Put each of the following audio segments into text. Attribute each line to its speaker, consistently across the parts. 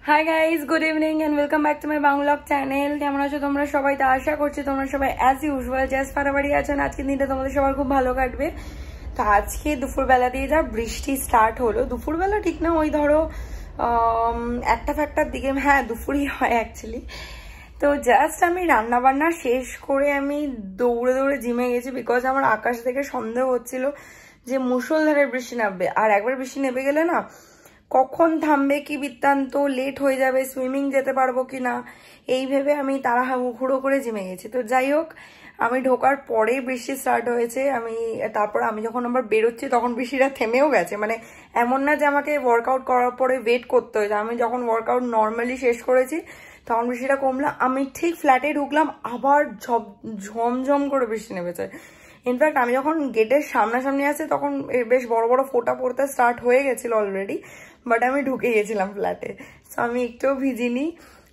Speaker 1: High guys, good evening and welcome back to my Bangla channel. কেমন আছো তোমরা সবাই? তা আশা করছি তোমরা সবাই অ্যাজ ইউজুয়াল জাস্ট ফাটাফাটি আছেন। আজকের দিনটা তোমাদের সবার খুব ভালো কাটবে। তো আজকে দুপুরবেলা দিয়ে যা বৃষ্টি স্টার্ট হলো, দুপুরবেলা ঠিক না, ওই ধরো 1-1:00 দিকে, হ্যাঁ দুপুরই হয় অ্যাকচুয়ালি। তো জাস্ট আমি রান্না বান্না শেষ করে আমি দৌড়ে দৌড়ে জিমে গেছি, বিকজ আমার আকাশ থেকে সন্দেহ হচ্ছিল যে মুষলধারে বৃষ্টি নামবে। আর একবার বৃষ্টি নেমে গেলে না, কখন থামবে কি বৃত্তান্ত, লেট হয়ে যাবে, সুইমিং যেতে পারবো কি না, এই ভেবে আমি তাড়াহুড়ো করে জিমে গেছি। তো যাই হোক, আমি ঢোকার পরেই বৃষ্টি স্টার্ট হয়েছে। তারপর আমি যখন আবার বেরোচ্ছি তখন বৃষ্টিটা থেমেও গেছে। মানে এমন না যে আমাকে ওয়ার্কআউট করার পরে ওয়েট করতে হয়েছে, আমি যখন ওয়ার্কআউট নর্মালি শেষ করেছি তখন বৃষ্টিটা কমলো। আমি ঠিক ফ্ল্যাটে ঢুকলাম, আবার ঝমঝম করে বৃষ্টি নেমেছে। ইনফ্যাক্ট আমি যখন গেটের সামনাসামনি আসছি তখন বেশ বড় বড় ফোঁটা পড়তে স্টার্ট হয়ে গেছিল অলরেডি, বাট আমি ঢুকে গেছিলাম ফ্ল্যাটে, সো আমি একটুও ভিজিনি।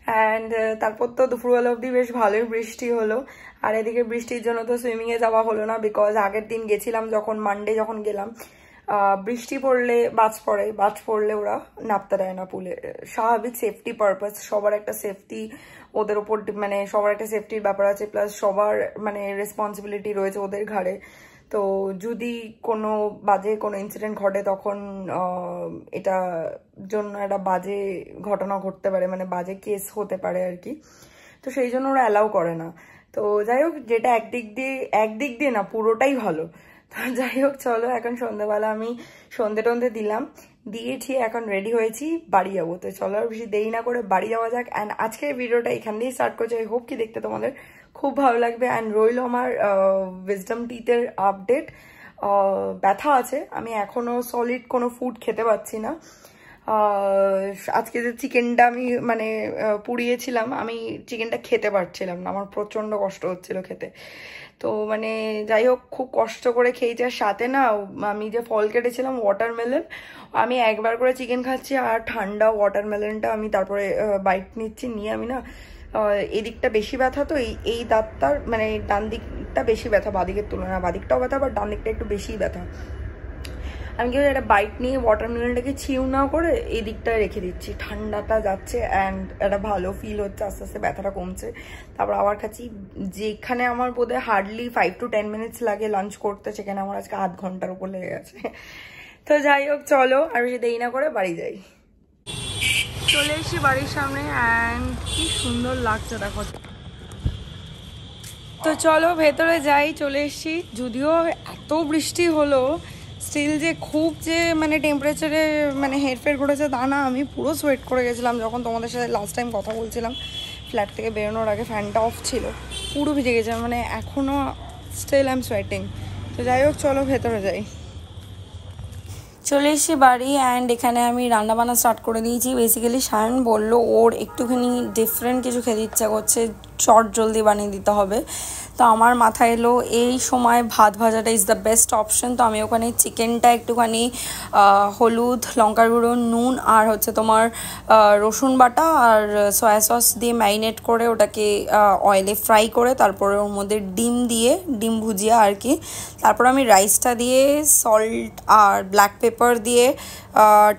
Speaker 1: অ্যান্ড তারপর তো দুপুরবেলা অবধি বেশ ভালোই বৃষ্টি হলো। আর এদিকে বৃষ্টির জন্য তো সুইমিংয়ে যাওয়া হলো না, বিকজ আগের দিন গেছিলাম যখন, মানডে যখন গেলাম, বৃষ্টি পড়লে বাজ পড়লে ওরা নামতে দেয় না পুলে। স্বাভাবিক সেফটি পারপাস, সবার একটা সেফটি ওদের ওপর, মানে সবার একটা সেফটির ব্যাপার আছে, প্লাস সবার মানে রেসপন্সিবিলিটি রয়েছে ওদের ঘাড়ে। তো যদি কোনো বাজে কোনো ইনসিডেন্ট ঘটে তখন এটা জন্য একটা বাজে ঘটনা ঘটতে পারে, মানে বাজে কেস হতে পারে আর কি। তো সেই জন্য ওরা অ্যালাউ করে না। তো যাই হোক, যেটা একদিক দিয়ে না পুরোটাই ভালো। তো যাই হোক, চলো এখন সন্ধ্যাবেলা আমি সন্ধে দিলাম, দিয়েছি, এখন রেডি হয়েছি, বাড়ি যাবো। তো চলো আর বেশি দেরি না করে বাড়ি যাওয়া যাক। অ্যান্ড আজকের ভিডিওটা এখান দিয়েই স্টার্ট করছি। আই হোপ কি দেখতে তোমাদের খুব ভালো লাগবে। অ্যান্ড রইল আমার উইজডম টিথের আপডেট। ব্যথা আছে, আমি এখনো সলিড কোনো ফুড খেতে পাচ্ছি না। আজকে যে চিকেনটা আমি মানে পুড়িয়েছিলাম, আমি চিকেনটা খেতে পারছিলাম না, আমার প্রচন্ড কষ্ট হচ্ছিল খেতে। তো মানে যাই হোক, খুব কষ্ট করে খেয়েছি। আর সাথে না, আমি যে ফল কেটেছিলাম ওয়াটারমেলন, আমি একবার করে চিকেন খাচ্ছি আর ঠান্ডা ওয়াটারমেলনটা আমি তারপরে বাইট নিচ্ছি, নিয়ে আমি না এদিকটা বেশি ব্যথা, তো এই দাঁতটার মানে ডান দিকটা বেশি ব্যথা বাঁদিকের তুলনায়, বাঁদিকটাও ব্যথা, বাট ডান দিকটা একটু বেশি ব্যথা। আমি কি একটা বাইট নিয়ে ওয়াটারমেলনটাকে ছিউ না করে এই দিকটায় রেখে দিচ্ছি, ঠান্ডাটা যাচ্ছে অ্যান্ড একটা ভালো ফিল হচ্ছে, আস্তে আস্তে ব্যথাটা কমছে। তারপর আবার খাচ্ছি। যেখানে আমার বোধহয় হার্ডলি 5 to 10 মিনিটস লাগে লাঞ্চ করতে, সেখানে আমার আজকে আধ ঘন্টার উপর লেগে গেছে। তো যাই হোক, চলো আর বেশি দেরি না করে বাড়ি যাই। চলে এসেছি বাড়ির সামনে অ্যান্ড কি সুন্দর লাগছে দেখো। তো চলো ভেতরে যাই, চলে এসেছি। যদিও এত বৃষ্টি হলো, স্টিল যে খুব যে মানে টেম্পারেচারে মানে হেরফের ঘটেছে তা না। আমি পুরো সোয়েট করে গেছিলাম যখন তোমাদের সাথে লাস্ট টাইম কথা বলছিলাম। ফ্ল্যাট থেকে বেরোনোর আগে ফ্যানটা অফ ছিল, পুরো ভিজে গেছিলাম, মানে এখনও স্টিল আই এম সোয়েটিং। তো যাই হোক, চলো ভেতরে যাই। চলে এসেছি বাড়ি অ্যান্ড এখানে আমি রান্নাবান্না স্টার্ট করে দিয়েছি। বেসিক্যালি সায়ন বললো ওর একটুখানি ডিফারেন্ট কিছু খেতে ইচ্ছা করছে, চট জলদি বানিয়ে দিতে হবে। তো আমার মাথায় এলো এই সময় ভাত ভাজাটা ইজ দ্য বেস্ট অপশন। তো আমি ওখানে চিকেনটা একটুখানি হলুদ, লঙ্কার গুঁড়ো, নুন আর হচ্ছে তোমার রসুন বাটা আর সয়া সস দিয়ে ম্যারিনেট করে ওটাকে অয়েলে ফ্রাই করে তারপরে ওর মধ্যে ডিম ভুজিয়া আর কি। তারপর আমি রাইসটা দিয়ে সল্ট আর ব্ল্যাক পেপার দিয়ে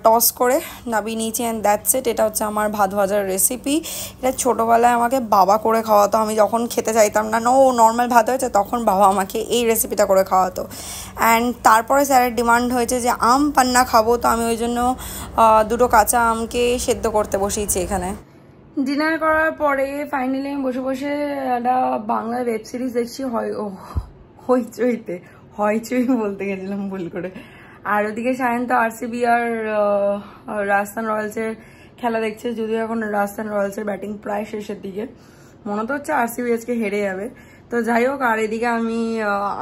Speaker 1: টস করে নামিয়ে নিয়েছি অ্যান্ড দ্যাটস ইট। এটা হচ্ছে আমার ভাত ভাজার রেসিপি। এটা ছোটোবেলায় আমাকে বাবা করে খাওয়াতো, আমি যখন খেতে চাইতাম না, নর্মাল ভাত হয়েছে তখন বাবা আমাকে এই রেসিপিটা করে খাওয়াতো। অ্যান্ড তারপরে স্যারের ডিমান্ড হয়েছে যে আম পান্না খাবো, তো আমি ওই জন্য 2টো কাঁচা আমকে সেদ্ধ করতে বসিয়েছি এখানে। ডিনার করার পরে ফাইনালি আমি বসে বসে একটা বাংলা ওয়েব সিরিজ দেখছি, হইচই বলতে গেছিলাম ভুল করে। আর ওদিকে সায়ন তো RCB আর রাজস্থান রয়্যালসের খেলা দেখছে, যদিও এখন রাজস্থান রয়্যালসের ব্যাটিং প্রায় শেষের দিকে, মনে তো হচ্ছে RCB আজকে হেরে যাবে। তো যাই হোক, আর এদিকে আমি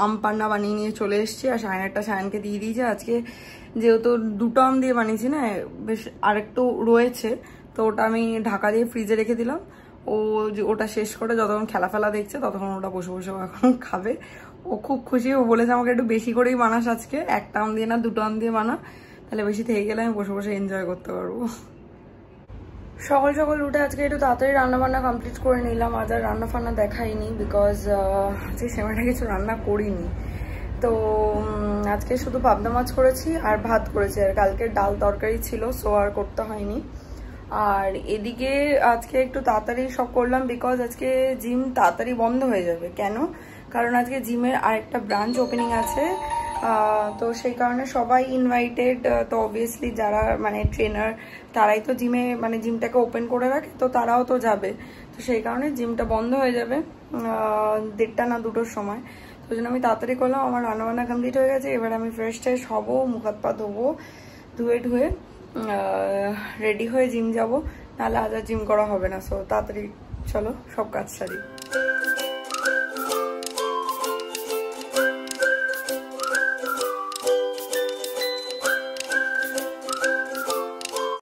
Speaker 1: আম পান্না বানিয়ে নিয়ে চলে এসেছি আর সায়নকে দিয়ে দিয়েছি। আজকে যেহেতু 2টো আম দিয়ে বানিয়েছি না, বেশ আরেকটু রয়েছে, তো ওটা আমি ঢাকা দিয়ে ফ্রিজে রেখে দিলাম। ওটা শেষ করে যতক্ষণ খেলা দেখছে ততক্ষণ ওটা বসে বসে এখন খাবে। ও খুব খুশি, ও বলেছে আমাকে একটু বেশি করেই বানাস আজকে, 1টা আম দিয়ে না 2টো আম দিয়ে বানা, তাহলে বেশি থেকে গেলে আমি বসে বসে এনজয় করতে পারবো। সকাল উঠে আজকে একটু তাড়াতাড়ি রান্নাবান্না কমপ্লিট করে নিলাম। আর রান্না ফান্না দেখাইনি, বিকজ আজকে সেমাটা কিছু রান্না করিনি। তো আজকে শুধু পাবদা মাছ করেছি আর ভাত করেছি, আর কালকে ডাল তরকারি ছিল, সো আর করতে হয়নি। আর এদিকে আজকে একটু তাড়াতাড়ি সব করলাম, বিকজ আজকে জিম তাড়াতাড়ি বন্ধ হয়ে যাবে। কেন? কারণ আজকে জিমের আরেকটা ব্রাঞ্চ ওপেনিং আছে, তো সেই কারণে সবাই ইনভাইটেড। তো অবভিয়াসলি যারা মানে ট্রেনার তারাই তো জিমে মানে জিমটাকে ওপেন করে রাখে, তো তারাও তো যাবে। তো সেই কারণে জিমটা বন্ধ হয়ে যাবে 1:30 না 2টোর সময়। তো জন্য আমি তাড়াতাড়ি করলাম। আমার রান্নাবান্না কমপ্লিট হয়ে গেছে। এবার আমি ফ্রেশ ট্রেশ হবো, মুখ হাত পা ধোবো, ধুয়ে রেডি হয়ে জিম যাব, নাহলে আজ আর জিম করা হবে না। সো তাড়াতাড়ি চলো সব কাজ সারি।